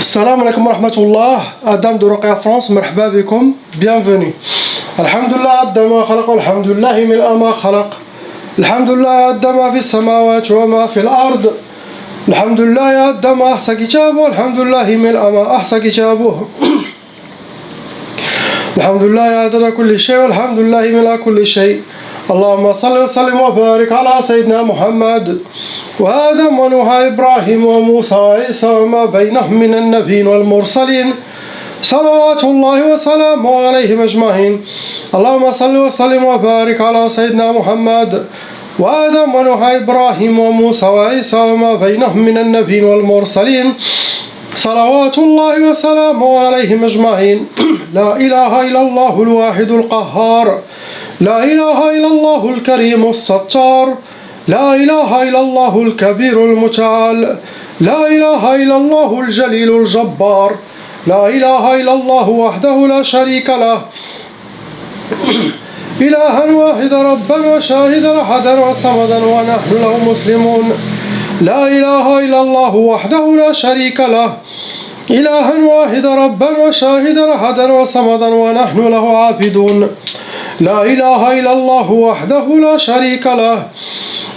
Salam alaikum wa rahmatullah, Adam de Ruqya France, marhaba bikum, bienvenue. Alhamdulillah, Adama khalaq, alhamdulillah, mil ama khalaq. Alhamdulillah, Adama fi samawat wa ma fi al-ard. Alhamdulillah, Adama ahsa kitabu, alhamdulillah, mil ama ahsa kitabu. Alhamdulillah, adada kulli shay, alhamdulillah, mila kulli shay. اللهم صل وسلم وبارك على سيدنا محمد وآدم ونوح إبراهيم وموسى وعيسى وما بينهم من النبيين والمرسلين صلوات الله وسلامه عليهم أجمعين. اللهم صل وسلم وبارك على سيدنا محمد وآدم ونوح إبراهيم وموسى وعيسى وما بينهم من النبيين والمرسلين صلوات الله وسلامه عليهم أجمعين. لا إله إلا الله الواحد القهار، لا إله إلا الله الكريم الستار، لا إله إلا الله الكبير المتعال، لا إله إلا الله الجليل الجبار، لا إله إلا الله وحده لا شريك له، إلها واحدا ربا وشاهدا أحدا وصمدا ونحن له مسلمون. لا إله إلا الله وحده لا شريك له، إلها واحدا ربا وشاهدا أحدا وصمدا ونحن له عابدون. لا إله إلا الله وحده لا شريك له،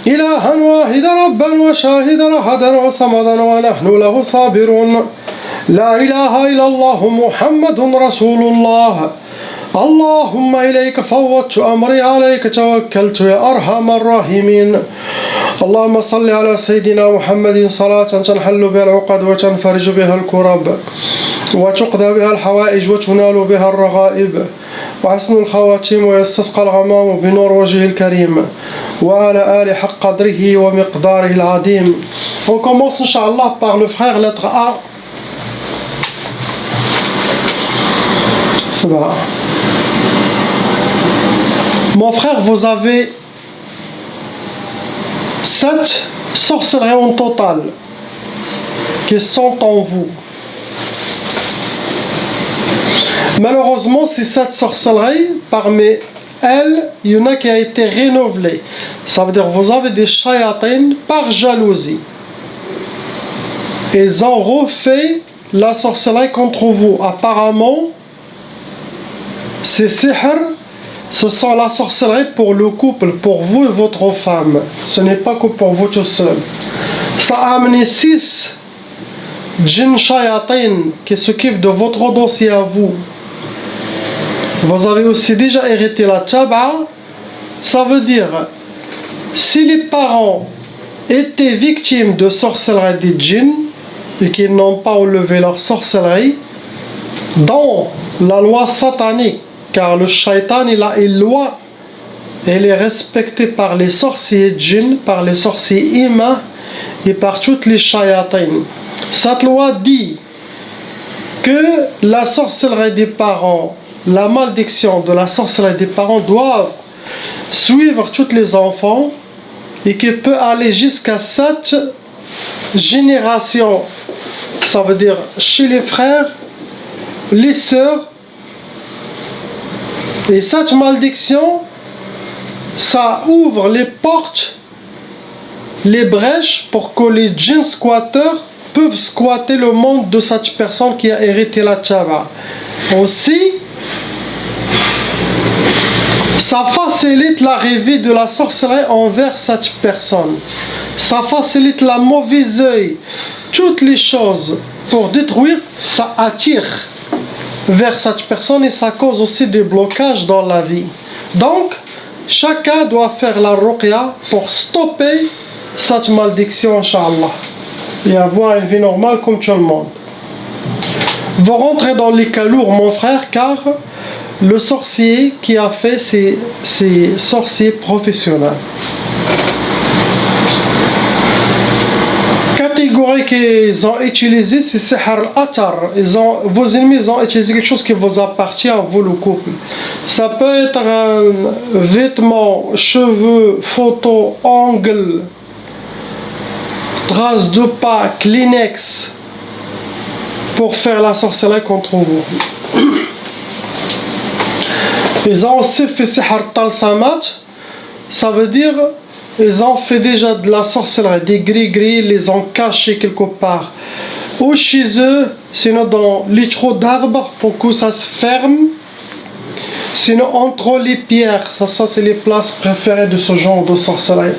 إلها واحدا ربا وشاهدا أحدا وصمدا ونحن له صابرون. لا إله إلا الله محمد رسول الله. اللهم إليك فوضت أمري عليك توكلت يا أرحم الراحمين. اللهم صل على سيدنا محمد صلاة تنحل بها العقد وتنفرج بها الكرب وتقضى بها الحوائج وتنال بها الرغائب وحسن الخواتيم ويستسقى الغمام بنور وجهه الكريم وعلى آل حق قدره ومقداره العظيم. On commence Inch'Allah par le frère lettre A. Mon frère, vous avez 7 sorcelleries en total qui sont en vous. Malheureusement, ces 7 sorcelleries, parmi elles, il y en a qui a été renouvelée. Ça veut dire que vous avez des shayatines par jalousie. Ils ont refait la sorcellerie contre vous. Apparemment, ces sihr, ce sont la sorcellerie pour le couple, pour vous et votre femme. Ce n'est pas que pour vous tout seul. Ça a amené 6 djinns shayatin qui s'occupent de votre dossier à vous. Vous avez aussi déjà hérité la taba. Ça veut dire, si les parents étaient victimes de sorcellerie des djinns et qu'ils n'ont pas enlevé leur sorcellerie, dans la loi satanique, car le shaitan il a une loi, elle est respectée par les sorciers djinns, par les sorciers humains et par toutes les shayatines. Cette loi dit que la sorcellerie des parents, la malédiction de la sorcellerie des parents doivent suivre tous les enfants et qui peut aller jusqu'à 7 générations. Ça veut dire chez les frères, les sœurs. Et cette malédiction, ça ouvre les portes, les brèches pour que les djinns squatteurs peuvent squatter le monde de cette personne qui a hérité la tchaba. Aussi, ça facilite l'arrivée de la sorcellerie envers cette personne. Ça facilite la mauvaise œil. Toutes les choses pour détruire, ça attire vers cette personne et ça cause aussi des blocages dans la vie. Donc, chacun doit faire la ruqya pour stopper cette malédiction, Inch'Allah, et avoir une vie normale comme tout le monde. Vous rentrez dans les cas lourds, mon frère, car le sorcier qui a fait, c'est sorcier professionnel. Catégorie qu'ils ont utilisé, c'est sihr al-atar. Vos ennemis ont utilisé quelque chose qui vous appartient, vous le couple. Ça peut être un vêtement, cheveux, photo, ongle, trace de pas, Kleenex, pour faire la sorcellerie contre vous. Ils ont aussi fait sihr talsamat. Ça veut dire ils ont fait déjà de la sorcellerie, des gris-gris, les ont cachés quelque part. ou chez eux, sinon dans les trous d'arbres pour que ça se ferme, sinon entre les pierres. Ça c'est les places préférées de ce genre de sorcellerie.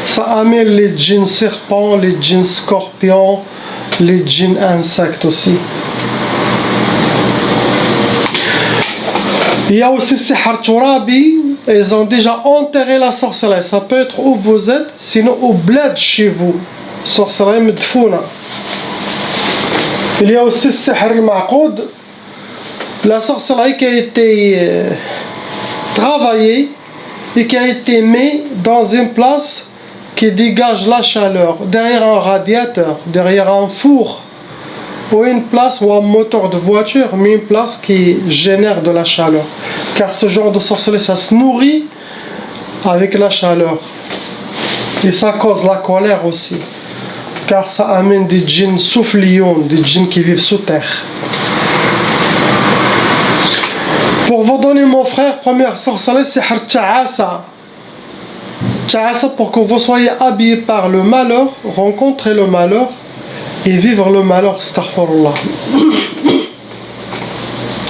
Ça amène les djinns serpents, les djinns scorpions, les djinns insectes aussi. Il y a aussi Sihar Turabi, ils ont déjà enterré la sorcellerie. Ça peut être où vous êtes, sinon au bled chez vous. Sorcellerie medfouna. Il y a aussi Sihar al-Ma'qoud, la sorcellerie qui a été travaillée et qui a été mise dans une place qui dégage la chaleur, derrière un radiateur, derrière un four, ou une place ou un moteur de voiture, mais une place qui génère de la chaleur. Car ce genre de sorcellerie, ça se nourrit avec la chaleur. Et ça cause la colère aussi. Car ça amène des djinns soufflions, des djinns qui vivent sous terre. Pour vous donner mon frère, première sorcellerie, c'est Ta'asa. Ta'asa pour que vous soyez habillés par le malheur, rencontrer le malheur et vivre le malheur, astaghfirullah.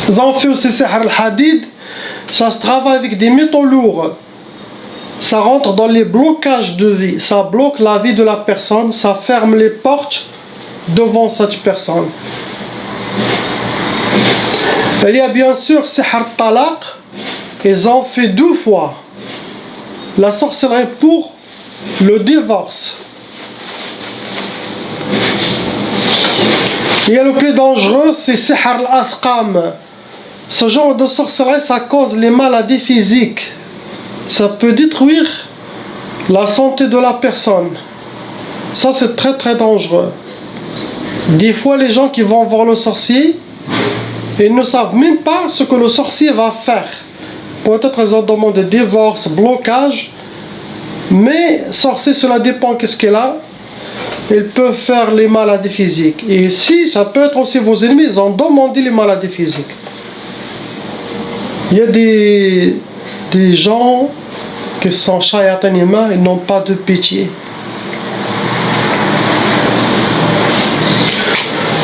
Ils ont fait aussi Sihr al-Hadid, ça se travaille avec des métaux lourds. Ça rentre dans les blocages de vie, ça bloque la vie de la personne, ça ferme les portes devant cette personne. Il y a bien sûr Sihr Talaq, ils ont fait 2 fois la sorcellerie pour le divorce. Il y a le plus dangereux, c'est Sihr al-Asqam. Ce genre de sorcellerie, ça cause les maladies physiques. Ça peut détruire la santé de la personne. Ça, c'est très très dangereux. Des fois, les gens qui vont voir le sorcier, ils ne savent même pas ce que le sorcier va faire. Peut-être ils ont demandé divorce, blocage. Mais sorcier, cela dépend qu'est-ce qu'il a. Ils peuvent faire les maladies physiques. Et si, ça peut être aussi vos ennemis, ils ont demandé les maladies physiques. Il y a des gens qui sont shayatanima, ils n'ont pas de pitié.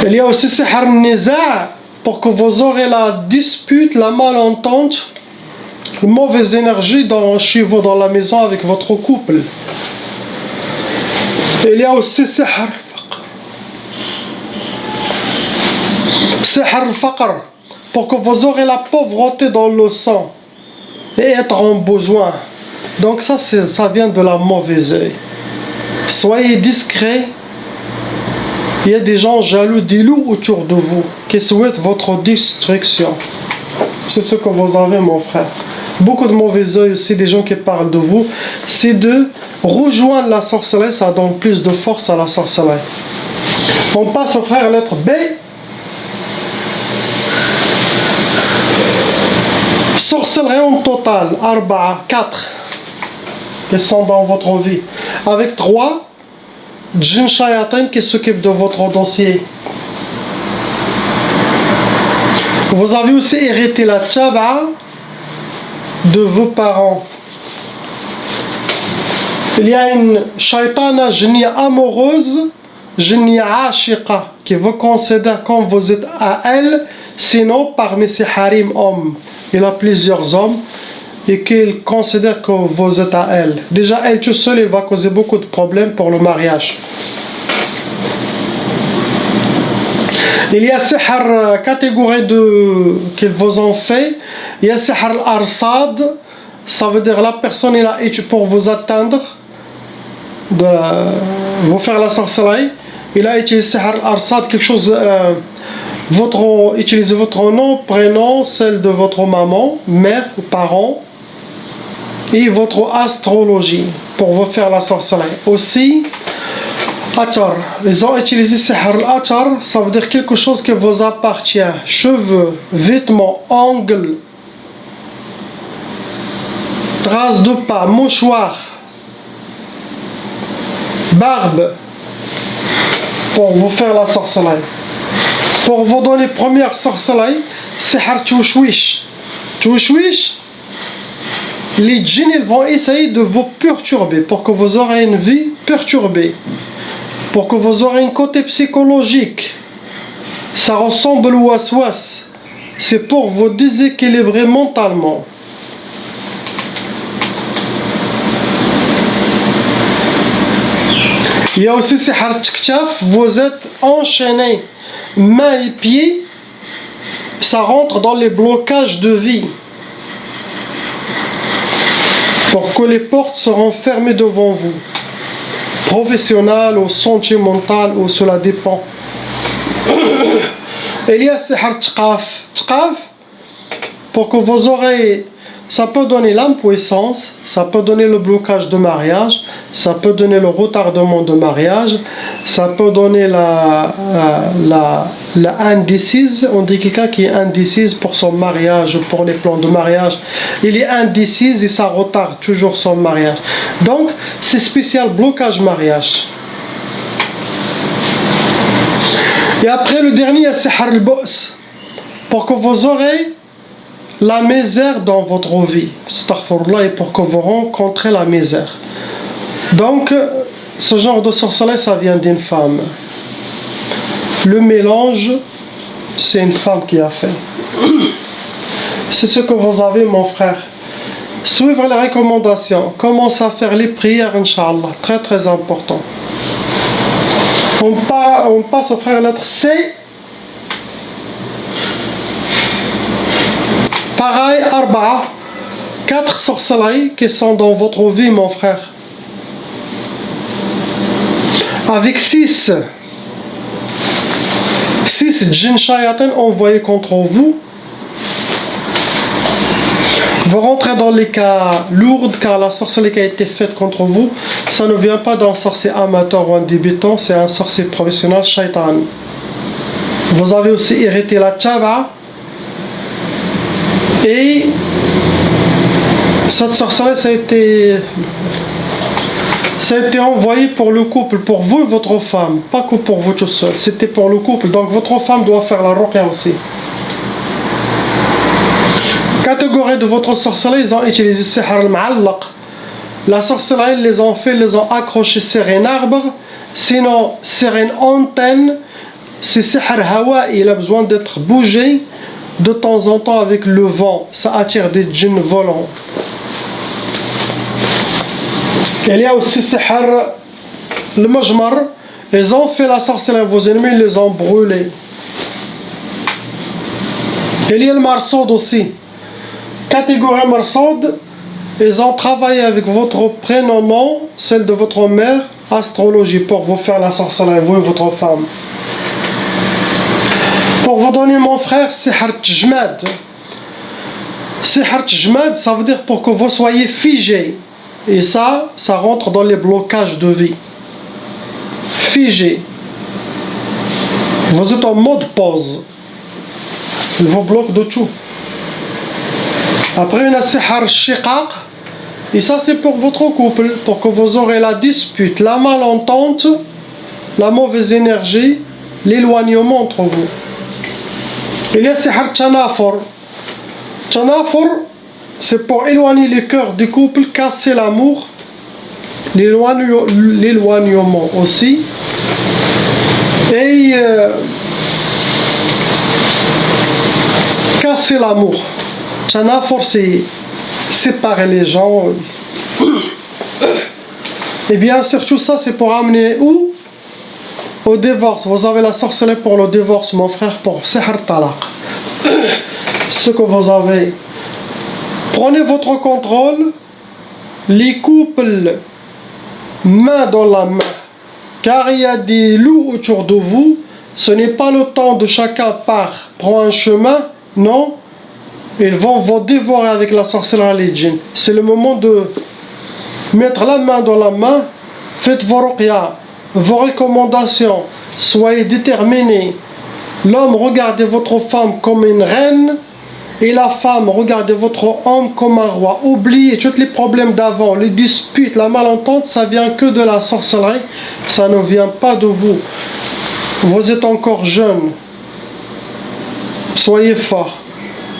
Il y a aussi Sihr Niza, pour que vous aurez la dispute, la malentente, une mauvaise énergie chez vous, dans la maison, avec votre couple. Il y a aussi Sihr al-Faqr, pour que vous aurez la pauvreté dans le sang et être en besoin. Donc ça vient de la mauvaise œil. Soyez discrets. Il y a des gens jaloux, des loups autour de vous qui souhaitent votre destruction. C'est ce que vous avez, mon frère. Beaucoup de mauvais œil aussi, des gens qui parlent de vous. C'est de rejoindre la sorcellerie, ça donne plus de force à la sorcellerie. On passe au frère lettre B. Sorcellerie en total, 4. Ils sont dans votre vie. Avec 3 djinns shayatin qui s'occupent de votre dossier. Vous avez aussi hérité la tchaba de vos parents. Il y a une shaitana jinnia amoureuse, jinnia ashiqa, qui vous considère comme vous êtes à elle, sinon parmi ses harim hommes. Il a plusieurs hommes et qu'il considère que vous êtes à elle. Déjà, elle tout seule, il va causer beaucoup de problèmes pour le mariage. Il y a Sihr catégorie qu'ils vous ont fait. Il y a Sihr al-Arsad, ça veut dire la personne il a pour vous atteindre, vous faire la sorcellerie. Il a utilisé Sihr al-Arsad, quelque chose. Utilisez votre nom, prénom, celle de votre maman, mère ou parent, et votre astrologie pour vous faire la sorcellerie. Aussi, Atar, ils ont utilisé Sihr al-Atar, ça veut dire quelque chose qui vous appartient. Cheveux, vêtements, ongles, traces de pas, mouchoir, barbe, pour vous faire la sorcellerie. Pour vous donner première sorcellerie, Sihr Tchouchouish. Tchouchouish, les djinns ils vont essayer de vous perturber pour que vous aurez une vie perturbée. pour que vous aurez un côté psychologique. Ça ressemble au waswas. C'est pour vous déséquilibrer mentalement. Il y a aussi Sihar Tkhtaf, vous êtes enchaîné, mains et pieds, ça rentre dans les blocages de vie. Pour que les portes seront fermées devant vous. Professionnel ou sentimental, ou cela dépend. Il y a Sihar Tqaf. Tqaf, pour que vous aurez, ça peut donner l'impuissance, ça peut donner le blocage de mariage, ça peut donner le retardement de mariage, ça peut donner la indécise. On dit quelqu'un qui est indécise pour son mariage, pour les plans de mariage. Il est indécise et ça retarde toujours son mariage. Donc, c'est spécial blocage mariage. Et après, le dernier, c'est Sihar al-Bu's, pour que vous aurez la misère dans votre vie. Astaghfirullah, et pour que vous rencontrez la misère. Donc, ce genre de sorcellerie, ça vient d'une femme. Le mélange, c'est une femme qui a fait. C'est ce que vous avez, mon frère. Suivre les recommandations. Commence à faire les prières, Inch'Allah. Très très important. On passe au frère lettre C. Pareil, Arba'a. 4 sorcelleries qui sont dans votre vie, mon frère. Avec 6 djinns shayatin envoyés contre vous. Vous rentrez dans les cas lourds, car la sorcellerie qui a été faite contre vous, ça ne vient pas d'un sorcier amateur ou un débutant, c'est un sorcier professionnel, shaitan. Vous avez aussi hérité la tchaba. Et cette sorcellerie, ça a été envoyé pour le couple, pour vous et votre femme, pas que pour vous tout seul, c'était pour le couple, donc votre femme doit faire la ruqya aussi. Catégorie de votre sorcellerie, ils ont utilisé Sihar al-Ma'allaq. La sorcellerie, ils les ont fait, ils les ont accrochés sur un arbre, sinon sur une antenne. C'est Sihar Hawa, il a besoin d'être bougé de temps en temps avec le vent, ça attire des djinns volants. Il y a aussi Sihar le Majmar, ils ont fait la sorcellerie, vos ennemis, ils les ont brûlés. Il y a le Marsoud aussi. Catégorie Marsoud, ils ont travaillé avec votre prénom, nom, celle de votre mère, astrologie, pour vous faire la sorcellerie, vous et votre femme. Pour vous donner, mon frère, Sihar Tjmad. Sihar Tjmad, ça veut dire pour que vous soyez figé. Et ça rentre dans les blocages de vie. Figé. Vous êtes en mode pause. Il vous bloque de tout. Après, il y a Sihar Shiqaq. Et ça, c'est pour votre couple, pour que vous aurez la dispute, la malentente, la mauvaise énergie, l'éloignement entre vous. Il y a Sihar Tanafur. Tanafur, c'est pour éloigner le cœur du couple, casser l'amour, l'éloignement aussi. Et casser l'amour. Tanafur, c'est séparer les gens. Et bien surtout ça, c'est pour amener où? Au divorce. Vous avez la sorcellerie pour le divorce, mon frère, pour Sihar Talaq. Ce que vous avez. Prenez votre contrôle. Les couples, main dans la main. Car il y a des loups autour de vous. Ce n'est pas le temps de chacun prend un chemin. Non. Ils vont vous dévorer avec la sorcellerie les djinns. C'est le moment de mettre la main dans la main. Faites vos ruqya, vos recommandations. Soyez déterminés. L'homme, regardez votre femme comme une reine. Et la femme, regardez votre homme comme un roi. Oubliez tous les problèmes d'avant, les disputes, la malentente, ça vient que de la sorcellerie. Ça ne vient pas de vous. Vous êtes encore jeune. Soyez forts.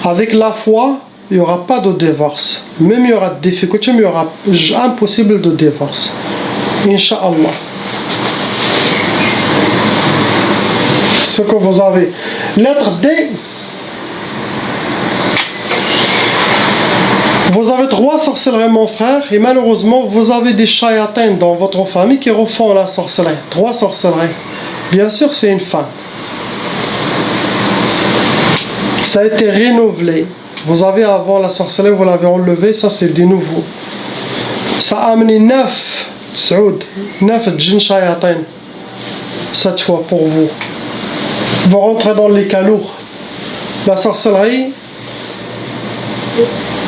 Avec la foi, il n'y aura pas de divorce. Même il y aura des difficultés, mais il y aura impossible de divorce. Inch'Allah. Ce que vous avez. Lettre D. Vous avez 3 sorcelleries, mon frère, et malheureusement, vous avez des shayatins dans votre famille qui refont la sorcellerie. 3 sorcelleries. Bien sûr, c'est une femme. Ça a été renouvelé. Vous avez avant la sorcellerie, vous l'avez enlevé, ça c'est du nouveau. Ça a amené 9 djinns shayatin. Cette fois pour vous. Vous rentrez dans les cas lourds. La sorcellerie,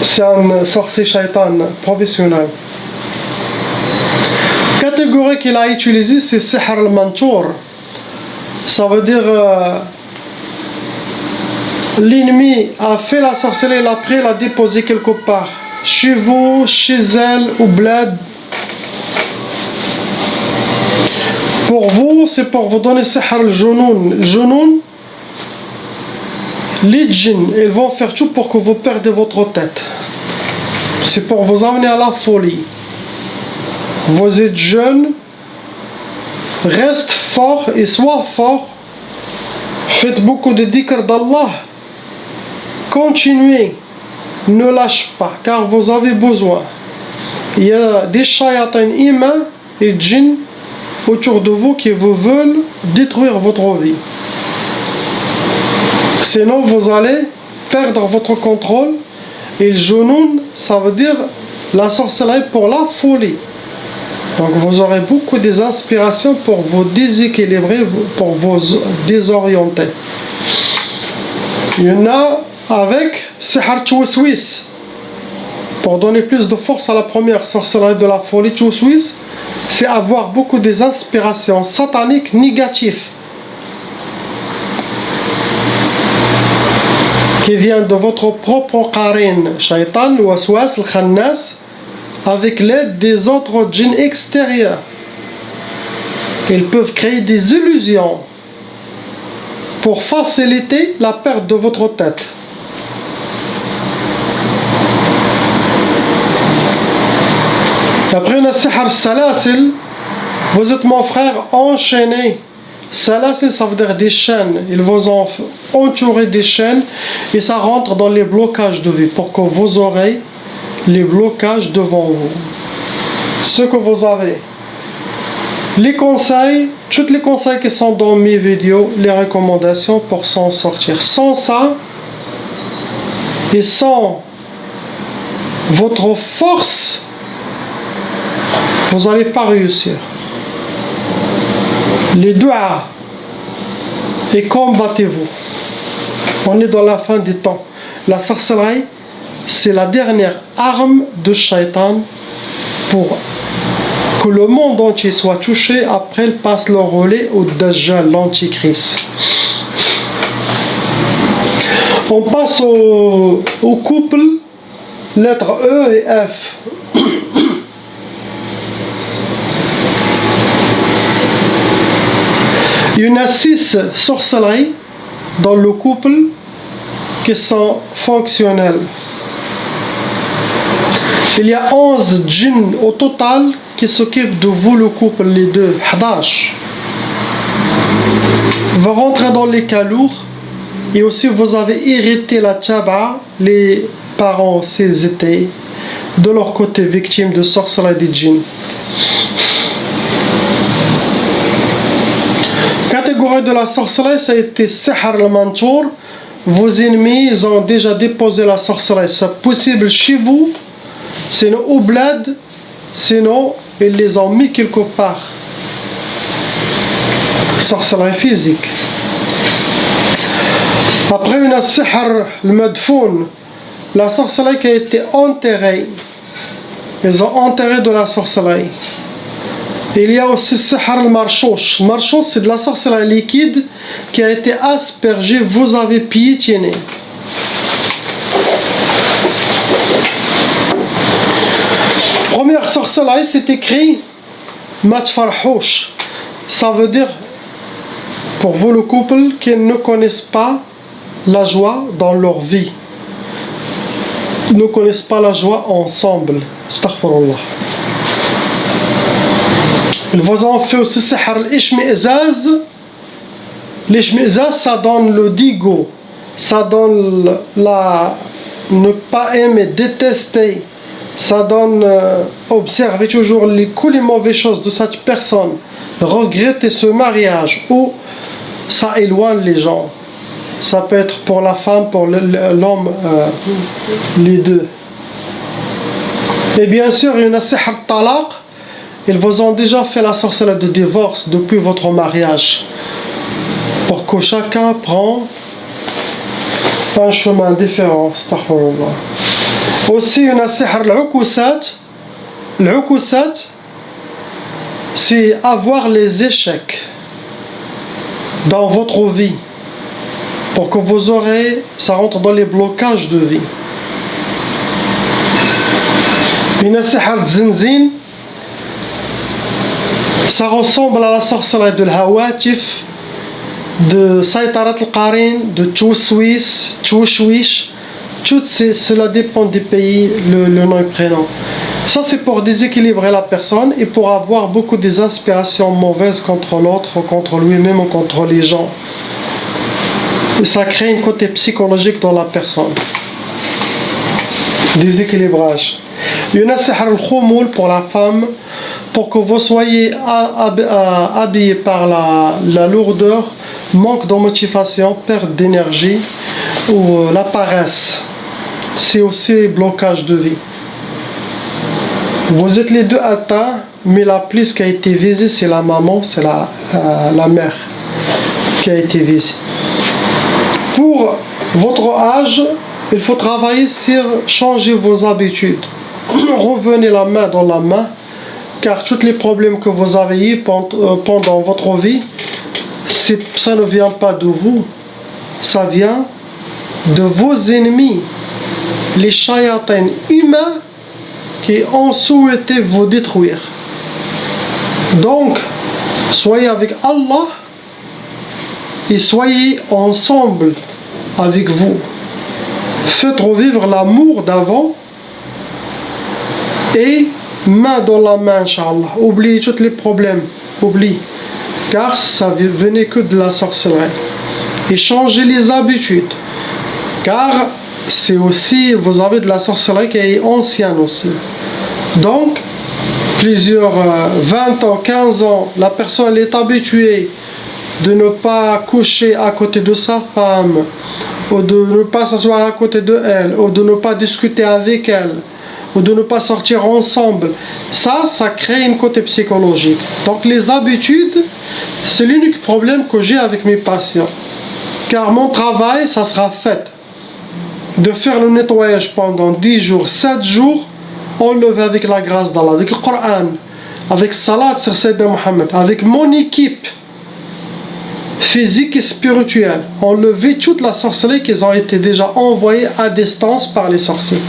c'est un sorcier shaitan professionnel. Catégorie qu'il a utilisée, c'est sihr al-mantour. Ça veut dire l'ennemi a fait la sorcellerie, après l'a déposé quelque part. Chez vous, chez elle ou bled. Pour vous, c'est pour vous donner sihr al-junoun. Le junoun, les djinns, ils vont faire tout pour que vous perdez votre tête. C'est pour vous amener à la folie. Vous êtes jeune, reste fort et sois fort. Faites beaucoup de dhikr d'Allah. Continuez, ne lâchez pas, car vous avez besoin. Il y a des shayatins humains et djinns autour de vous qui vous veulent détruire votre vie. Sinon, vous allez perdre votre contrôle. Et le junoun, ça veut dire la sorcellerie pour la folie. Donc, vous aurez beaucoup d'inspiration pour vous déséquilibrer, pour vous désorienter. Il y en a avec sihr twiswis. Pour donner plus de force à la première sorcellerie de la folie, twiswis, c'est avoir beaucoup d'inspirations sataniques négatives. Qui vient de votre propre qarin, shaitan, waswas, al-khannas, avec l'aide des autres djinns extérieurs. Ils peuvent créer des illusions pour faciliter la perte de votre tête. Après, on a sihr salasil. Vous êtes mon frère enchaîné. Salasil, ça veut dire des chaînes. Ils vous ont entouré des chaînes et ça rentre dans les blocages de vie pour que vous aurez les blocages devant vous. Ce que vous avez. Les conseils, tous les conseils qui sont dans mes vidéos, les recommandations pour s'en sortir. Sans ça et sans votre force, vous n'allez pas réussir. Les doigts et combattez-vous. On est dans la fin des temps. La sorcellerie, c'est la dernière arme de Shaitan pour que le monde entier soit touché. Après, il passe le relais au Dajjal, l'Antichrist. On passe au couple, lettres E et F. Il y en a 6 sorcelleries dans le couple qui sont fonctionnelles. Il y a 11 djinns au total qui s'occupent de vous, le couple, les deux, 11. Vous rentrez dans les cas lourds et aussi vous avez hérité la taba, les parents aussi étaient de leur côté victimes de sorcellerie des djinns. Catégorie de la sorcellerie, ça a été sihr al-mantour. Vos ennemis, ils ont déjà déposé la sorcellerie. C'est possible chez vous, sinon au bled, sinon ils les ont mis quelque part. Sorcellerie physique. Après, on a sihr al-madfoun, la sorcellerie qui a été enterrée. Ils ont enterré de la sorcellerie. Il y a aussi sihr al-marchouch. Marchouch, c'est de la sorcellerie liquide qui a été aspergée, vous avez piétiné. Première sorcellerie, c'est écrit matfarhouch. Ça veut dire, pour vous le couple, qu'ils ne connaissent pas la joie dans leur vie. Ils ne connaissent pas la joie ensemble. Astaghfirullah. Ils vous ont fait aussi sihr al-ishmi'zaz. L'ishmizaz, ça donne le digo, ça donne ne pas aimer, détester, ça donne observer toujours les mauvaises choses de cette personne, regretter ce mariage, ou ça éloigne les gens. Ça peut être pour la femme, pour l'homme, les deux. Et bien sûr, il y en a sihr talaq, ils vous ont déjà fait la sorcellerie de divorce depuis votre mariage, pour que chacun prend un chemin différent. Astaghfirullah. Aussi, il y en a sihr al-ukusat. L'ukusat, c'est avoir les échecs dans votre vie, pour que vous aurez, ça rentre dans les blocages de vie. Une sihr zinzin, ça ressemble à la sorcellerie de l'hawatif, de Saytarat al-Qarin, de Tchoussouis, Tchouchouish. Tout cela dépend des pays, le nom et prénom. Ça, c'est pour déséquilibrer la personne et pour avoir beaucoup des inspirations mauvaises contre l'autre, contre lui-même ou contre les gens. Et ça crée un côté psychologique dans la personne. Déséquilibrage. Il y en a sihr al-khoumoul pour la femme, pour que vous soyez habillé par la lourdeur, manque de motivation, perte d'énergie ou la paresse. C'est aussi blocage de vie. Vous êtes les deux atteints, mais la plus qui a été visée, c'est la maman, c'est la mère qui a été visée. Pour votre âge, il faut travailler sur changer vos habitudes. Revenez la main dans la main, car tous les problèmes que vous avez eus pendant votre vie, ça ne vient pas de vous, ça vient de vos ennemis, les shayatins humains qui ont souhaité vous détruire. Donc, soyez avec Allah et soyez ensemble avec vous. Faites revivre l'amour d'avant et main dans la main, Inch'Allah. Oubliez tous les problèmes, oubliez, car ça venait que de la sorcellerie. Et changez les habitudes, car c'est aussi, vous avez de la sorcellerie qui est ancienne aussi. Donc, plusieurs 20 ans, 15 ans, la personne elle est habituée de ne pas coucher à côté de sa femme, ou de ne pas s'asseoir à côté de elle, ou de ne pas discuter avec elle, ou de ne pas sortir ensemble. Ça crée un côté psychologique. Donc les habitudes, c'est l'unique problème que j'ai avec mes patients. Car mon travail, ça sera fait de faire le nettoyage pendant 10 jours, 7 jours, enlever avec la grâce d'Allah, avec le Coran, avec Salat sur Sayyidina Muhammad, avec mon équipe physique et spirituelle, enlever toute la sorcellerie qui ont été déjà envoyées à distance par les sorciers.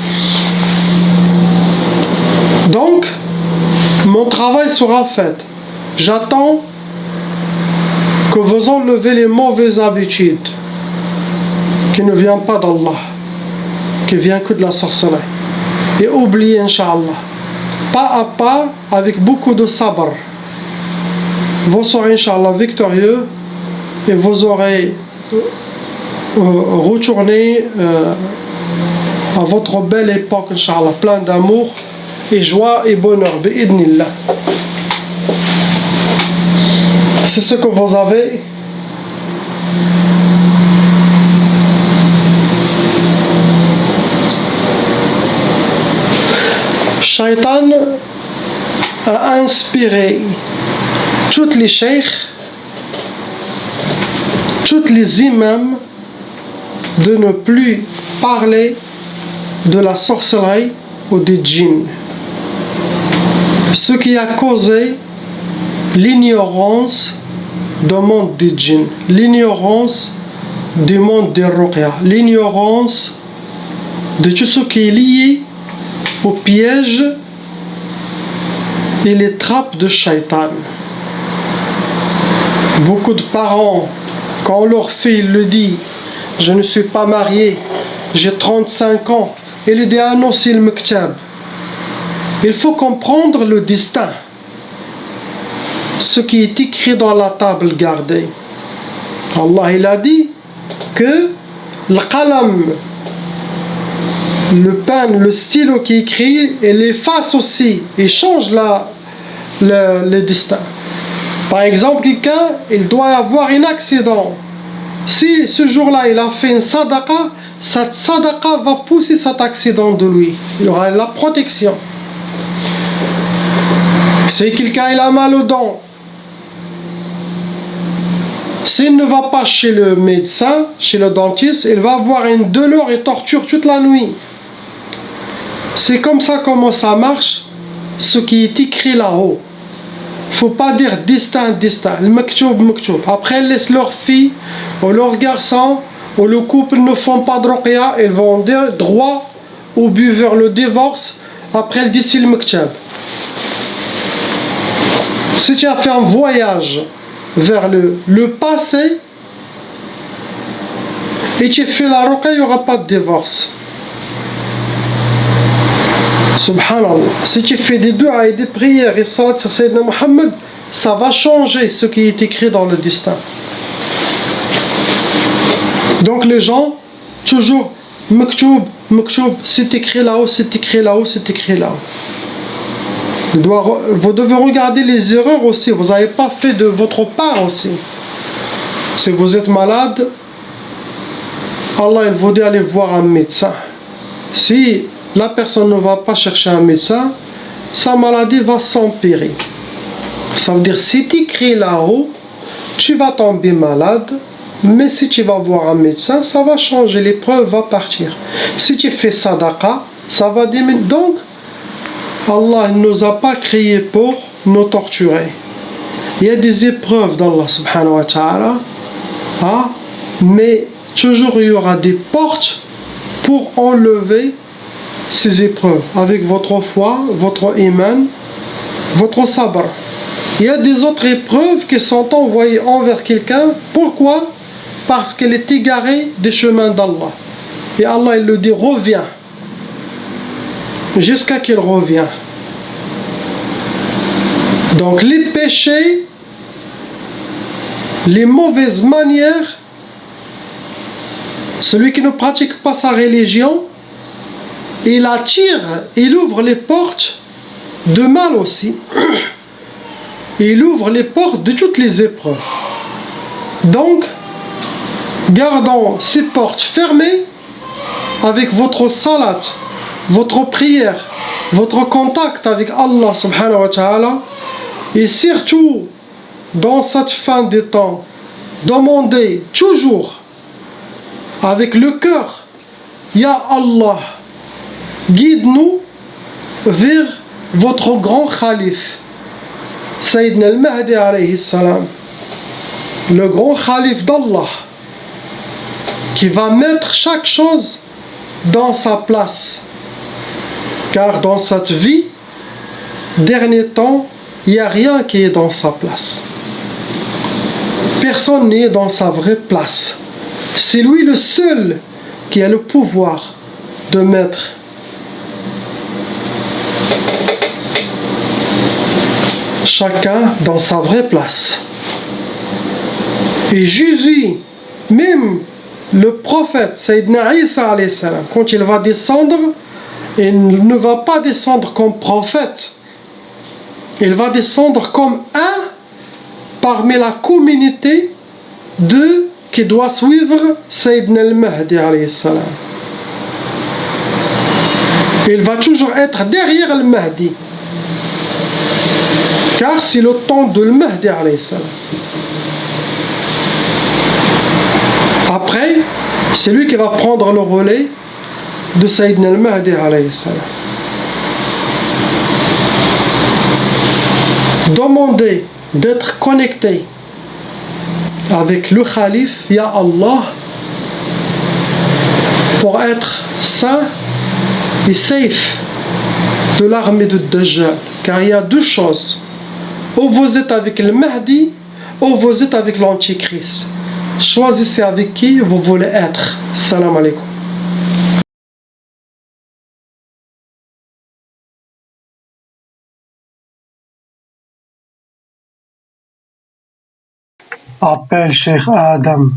Donc, mon travail sera fait. J'attends que vous enlevez les mauvaises habitudes qui ne viennent pas d'Allah, qui viennent que de la sorcellerie. Et oubliez, Inch'Allah, pas à pas, avec beaucoup de sabr, vous serez, Inch'Allah, victorieux et vous aurez retourné à votre belle époque, Inch'Allah, plein d'amour et joie et bonheur, bi'idnillah. C'est ce que vous avez. Shaitan a inspiré tous les cheikhs, tous les imams de ne plus parler de la sorcellerie ou des djinns. Ce qui a causé l'ignorance du monde des djinns, l'ignorance du monde des ruqya, l'ignorance de tout ce qui est lié aux pièges et les trappes de Shaitan. Beaucoup de parents, quand leur fille le dit, je ne suis pas marié, j'ai 35 ans, et il dit ah non, c'est le mektab. Il faut comprendre le destin. Ce qui est écrit dans la table gardée. Allah il a dit que le qalam, le pen, le stylo qui écrit, et l'efface aussi, il change le destin. Par exemple, quelqu'un, il doit avoir un accident. Si ce jour-là, il a fait une sadaqa, cette sadaqa va pousser cet accident de lui. Il y aura la protection. Si quelqu'un il a mal aux dents, s'il ne va pas chez le médecin, chez le dentiste, il va avoir une douleur et torture toute la nuit. C'est comme ça comment ça marche, ce qui est écrit là-haut. Il ne faut pas dire distinct. Le maktoub. Après, ils laissent leurs filles ou leurs garçons ou le couple ne font pas de ruqya, ils vont dire droit au but vers le divorce. Après, ils disent le maktoub. Si tu as fait un voyage vers le passé et tu fais la ruqya, il n'y aura pas de divorce. Subhanallah. Si tu fais des du'a et des prières et salat sur Sayyidina Muhammad, ça va changer ce qui est écrit dans le destin. Donc les gens, toujours maktoub, c'est écrit là-haut, c'est écrit là-haut, c'est écrit là-haut. Vous devez regarder les erreurs aussi. Vous n'avez pas fait de votre part aussi. Si vous êtes malade, Allah il vous dit d'aller voir un médecin. Si la personne ne va pas chercher un médecin, sa maladie va s'empirer. Ça veut dire si tu écris là-haut, tu vas tomber malade, mais si tu vas voir un médecin, ça va changer, l'épreuve va partir. Si tu fais sadaqa, ça va diminuer. Donc, Allah ne nous a pas créés pour nous torturer. Il y a des épreuves d'Allah subhanahu wa ta'ala, mais toujours il y aura des portes pour enlever ces épreuves avec votre foi, votre iman, votre sabr. Il y a des autres épreuves qui sont envoyées envers quelqu'un. Pourquoi? Parce qu'elle est égarée des chemins d'Allah. Et Allah il le dit reviens. Jusqu'à qu'il revient. Donc les péchés, les mauvaises manières, celui qui ne pratique pas sa religion, il attire, il ouvre les portes de mal aussi. Il ouvre les portes de toutes les épreuves. Donc, gardons ces portes fermées avec votre salat, votre prière, votre contact avec Allah subhanahu wa ta'ala, et surtout dans cette fin des temps, demandez toujours avec le cœur, Ya Allah, guide-nous vers votre grand calife, Sayyidina al-Mahdi alayhi salam, le grand calife d'Allah, qui va mettre chaque chose dans sa place. Car dans cette vie, dernier temps, il n'y a rien qui est dans sa place. Personne n'est dans sa vraie place. C'est lui le seul qui a le pouvoir de mettre chacun dans sa vraie place. Et Jésus, même le prophète Sayyidina Isa alayhi salam, quand il va descendre, il ne va pas descendre comme prophète. Il va descendre comme un parmi la communauté qui doit suivre Sayyidina al-Mahdi alayhi salam. Il va toujours être derrière le Mahdi. Car c'est le temps de al-Mahdi alayhi salam. Après, c'est lui qui va prendre le relais de Sayyidina al-Mahdi alayhi salam. Demandez d'être connecté avec le calife, Ya Allah, pour être saint et safe de l'armée de Dajjal. Car il y a deux choses. Ou vous êtes avec le Mahdi, ou vous êtes avec l'Antichrist. Choisissez avec qui vous voulez être. Salam alaikum. Appelle Cheikh Adam.